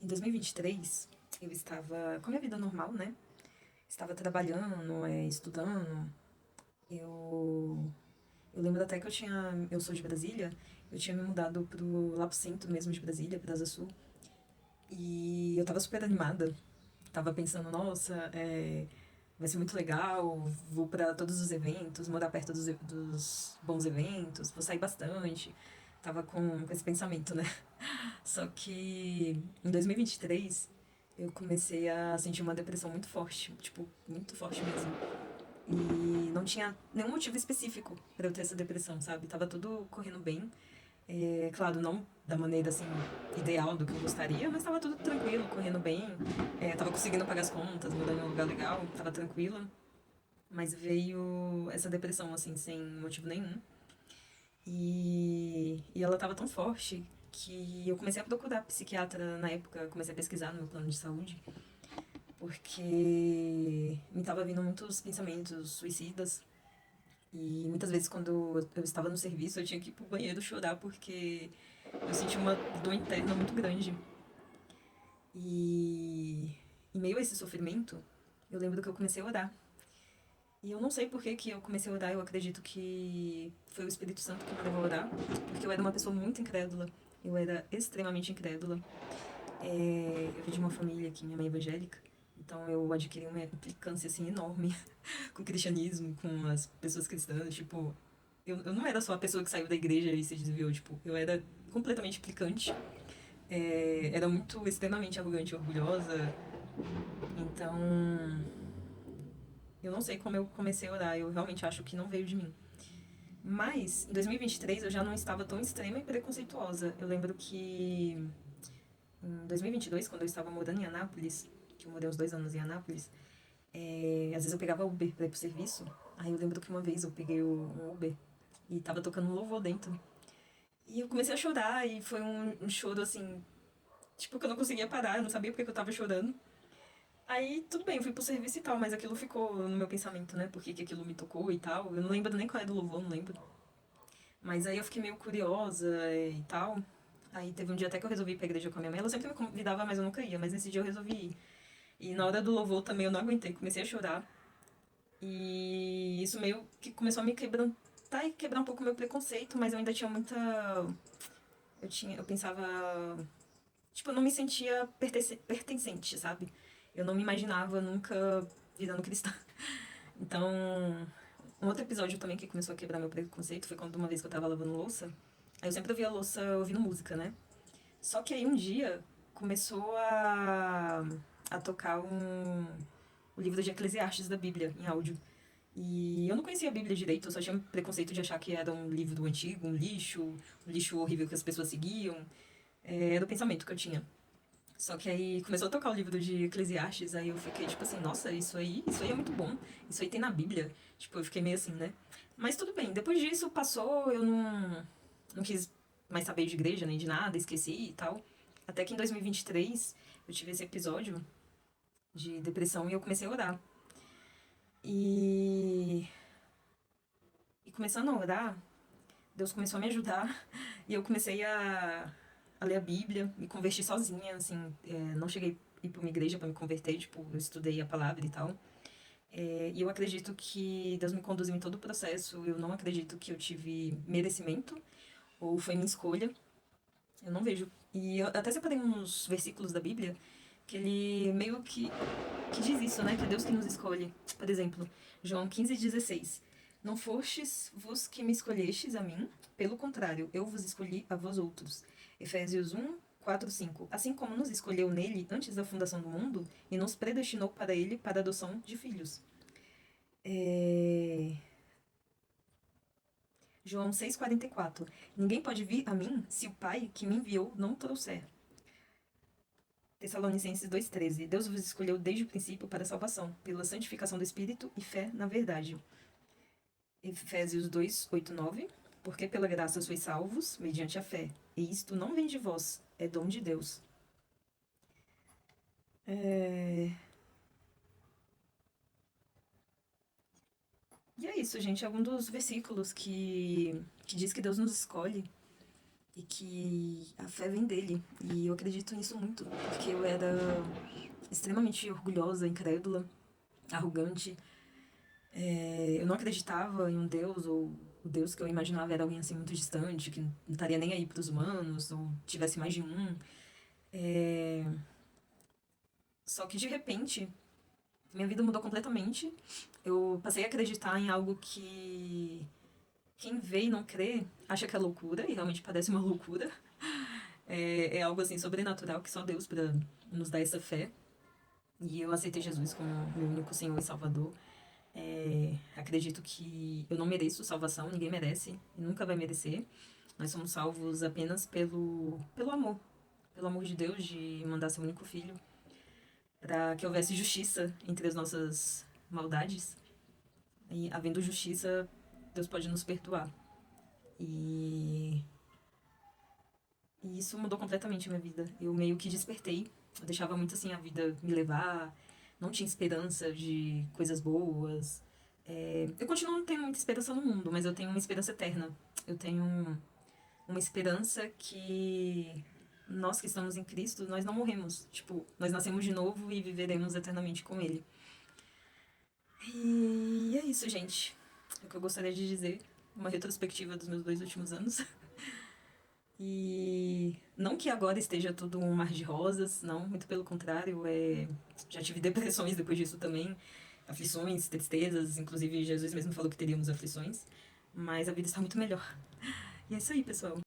Em 2023, eu estava com a minha vida normal, né? Estava trabalhando, estudando. Eu, eu lembro até que eu sou de Brasília, eu tinha me mudado lá pro centro mesmo de Brasília, pra Asa Sul. E eu tava super animada. Tava pensando, nossa, vai ser muito legal, vou pra todos os eventos, morar perto dos bons eventos, vou sair bastante. Tava com esse pensamento, né? Só que em 2023 eu comecei a sentir uma depressão muito forte, tipo, muito forte mesmo. E não tinha nenhum motivo específico pra eu ter essa depressão, sabe? Tava tudo correndo bem. É, claro, não da maneira assim ideal do que eu gostaria, mas tava tudo tranquilo, correndo bem. É, tava conseguindo pagar as contas, morando em um lugar legal, tava tranquila. Mas veio essa depressão assim sem motivo nenhum. E ela tava tão forte que eu comecei a procurar psiquiatra na época, comecei a pesquisar no meu plano de saúde, porque me tava vindo muitos pensamentos suicidas. E muitas vezes quando eu estava no serviço eu tinha que ir pro banheiro chorar porque eu senti uma dor interna muito grande. E em meio a esse sofrimento, eu lembro que eu comecei a orar. E eu não sei por que que eu comecei a orar, eu acredito que foi o Espírito Santo que me levou a orar, porque eu era uma pessoa muito incrédula, eu era extremamente incrédula. Eu vim de uma família que minha mãe é evangélica, então eu adquiri uma implicância assim enorme com o cristianismo, com as pessoas cristãs, tipo, eu não era só a pessoa que saiu da igreja e se desviou, tipo, eu era completamente implicante, era muito extremamente arrogante e orgulhosa, então eu não sei como eu comecei a orar, eu realmente acho que não veio de mim. Mas, em 2023, eu já não estava tão extrema e preconceituosa. Eu lembro que em 2022, quando eu estava morando em Anápolis, que eu morei uns 2 anos em Anápolis, às vezes eu pegava Uber pra ir pro serviço. Aí eu lembro que uma vez eu peguei um Uber e tava tocando um louvor dentro. E eu comecei a chorar e foi um choro assim, tipo, que eu não conseguia parar, eu não sabia porque que eu tava chorando. Aí, tudo bem, eu fui pro serviço e tal, mas aquilo ficou no meu pensamento, né? Por que que aquilo me tocou e tal. Eu não lembro nem qual é do louvor, não lembro. Mas aí eu fiquei meio curiosa e tal. Aí teve um dia até que eu resolvi ir pra igreja com a minha mãe. Ela sempre me convidava, mas eu nunca ia. Mas nesse dia eu resolvi ir. E na hora do louvor também eu não aguentei, comecei a chorar. E isso meio que começou a me quebrantar e quebrar um pouco o meu preconceito, mas eu ainda tinha muita. Eu pensava. Tipo, eu não me sentia pertencente, sabe? Eu não me imaginava nunca virando cristã. Então, um outro episódio também que começou a quebrar meu preconceito foi quando uma vez que eu tava lavando louça. Aí eu sempre ouvia a louça ouvindo música, né? Só que aí um dia começou a tocar o livro de Eclesiastes da Bíblia em áudio. E eu não conhecia a Bíblia direito, eu só tinha preconceito de achar que era um livro do antigo, um lixo horrível que as pessoas seguiam. Era o pensamento que eu tinha. Só que aí começou a tocar o livro de Eclesiastes, aí eu fiquei tipo assim, nossa, isso aí é muito bom. Isso aí tem na Bíblia. Tipo, eu fiquei meio assim, né? Mas tudo bem, depois disso passou, eu não quis mais saber de igreja nem de nada, esqueci e tal. Até que em 2023 eu tive esse episódio de depressão e eu comecei a orar. E, e começando a orar, Deus começou a me ajudar e eu comecei a ler a Bíblia, me converti sozinha, assim, não cheguei a ir para uma igreja para me converter, tipo, eu estudei a palavra e tal. E eu acredito que Deus me conduziu em todo o processo, eu não acredito que eu tive merecimento ou foi minha escolha, eu não vejo. E eu até separei uns versículos da Bíblia que ele meio que diz isso, né? Que é Deus que nos escolhe. Por exemplo, João 15,16. Não fostes vos que me escolhestes a mim, pelo contrário, eu vos escolhi a vós outros. Efésios 1, 4, 5. Assim como nos escolheu nele antes da fundação do mundo e nos predestinou para ele para a adoção de filhos. É... João 6,44. Ninguém pode vir a mim se o Pai que me enviou não o trouxer. Tessalonicenses 2,13. Deus vos escolheu desde o princípio para a salvação, pela santificação do Espírito e fé na verdade. Efésios 2, 8, 9. Porque pela graça sois salvos, mediante a fé. E isto não vem de vós, é dom de Deus. É... E é isso, gente. Algum dos versículos que diz que Deus nos escolhe. e que a fé vem dele. E eu acredito nisso muito, porque eu era extremamente orgulhosa, incrédula, arrogante. Eu não acreditava em um Deus, ou o Deus que eu imaginava era alguém assim muito distante, que não estaria nem aí para os humanos, ou tivesse mais de um. É, Só que de repente, minha vida mudou completamente. Eu passei a acreditar em algo que quem vê e não crê acha que é loucura, e realmente parece uma loucura. É algo assim sobrenatural que só Deus para nos dar essa fé. E eu aceitei Jesus como meu único Senhor e Salvador. Acredito que eu não mereço salvação, ninguém merece e nunca vai merecer. Nós somos salvos apenas pelo amor de Deus de mandar seu único filho, para que houvesse justiça entre as nossas maldades. E havendo justiça, Deus pode nos perdoar. E, e isso mudou completamente a minha vida. Eu meio que despertei. Eu deixava muito assim a vida me levar. Não tinha esperança de coisas boas. Eu continuo não tendo muita esperança no mundo, mas eu tenho uma esperança eterna. Eu tenho uma esperança que nós que estamos em Cristo, nós não morremos. Tipo, nós nascemos de novo e viveremos eternamente com Ele. E é isso, gente. É o que eu gostaria de dizer. Uma retrospectiva dos meus 2 últimos anos. E não que agora esteja tudo um mar de rosas, não, muito pelo contrário. Já tive depressões depois disso também, aflições, tristezas, inclusive Jesus mesmo falou que teríamos aflições, mas a vida está muito melhor. E é isso aí, pessoal.